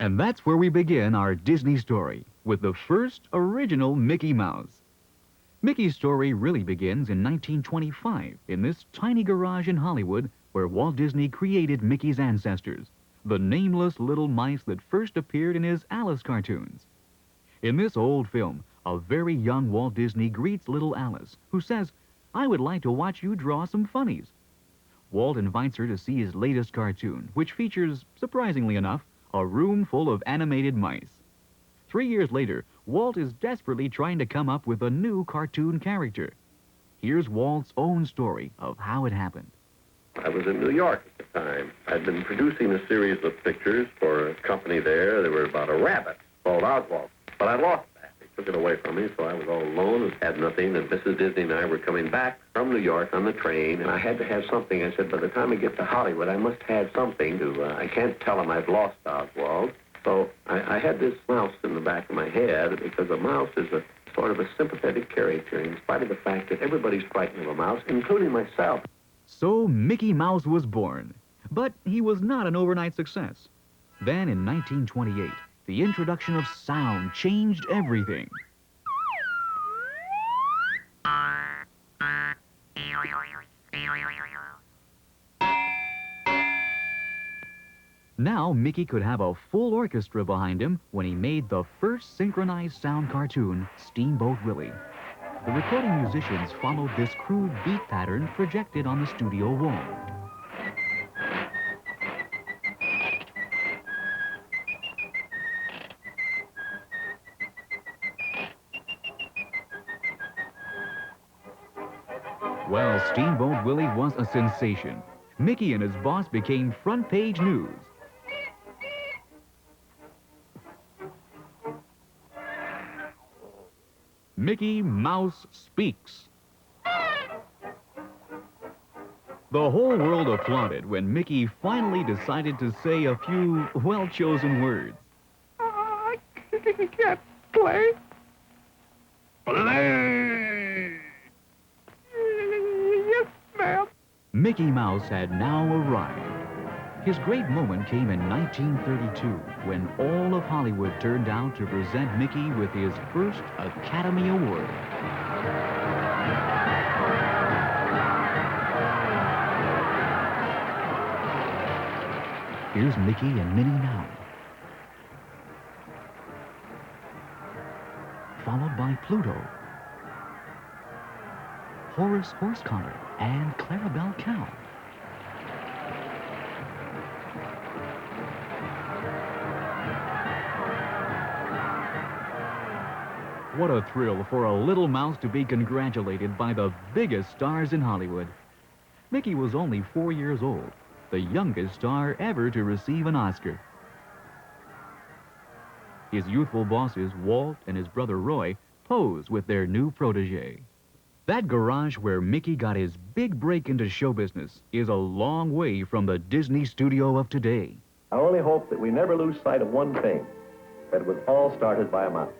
And that's where we begin our Disney story, with the first original Mickey Mouse. Mickey's story really begins in 1925 in this tiny garage in Hollywood where Walt Disney created Mickey's ancestors, the nameless little mice that first appeared in his Alice cartoons. In this old film, a very young Walt Disney greets little Alice, who says, "I would like to watch you draw some funnies." Walt invites her to see his latest cartoon, which features, surprisingly enough, a room full of animated mice. 3 years later, Walt is desperately trying to come up with a new cartoon character. Here's Walt's own story of how it happened. I was in New York at the time. I'd been producing a series of pictures for a company there. They were about a rabbit called Oswald. But I lost that. They took it away from me, so I was all alone and had nothing. And Mrs. Disney and I were coming back from New York on the train, and I had to have something. I said, by the time I get to Hollywood, I must have something to... I can't tell them I've lost Oswald. So I had this mouse in the back of my head, because a mouse is a sort of a sympathetic character, in spite of the fact that everybody's frightened of a mouse, including myself. So Mickey Mouse was born, but he was not an overnight success. Then in 1928, the introduction of sound changed everything. Now Mickey could have a full orchestra behind him when he made the first synchronized sound cartoon, Steamboat Willie. The recording musicians followed this crude beat pattern projected on the studio wall. Well, Steamboat Willie was a sensation. Mickey and his boss became front-page news. Mickey Mouse speaks. The whole world applauded when Mickey finally decided to say a few well-chosen words. I can't play. Play! Yes, ma'am. Mickey Mouse had now arrived. His great moment came in 1932 when all of Hollywood turned out to present Mickey with his first Academy Award. Here's Mickey and Minnie now, followed by Pluto, Horace Horsecollar, and Clarabelle Cow. What a thrill for a little mouse to be congratulated by the biggest stars in Hollywood. Mickey was only 4 years old, the youngest star ever to receive an Oscar. His youthful bosses, Walt and his brother Roy, pose with their new protege. That garage where Mickey got his big break into show business is a long way from the Disney studio of today. I only hope that we never lose sight of one thing, that it was all started by a mouse.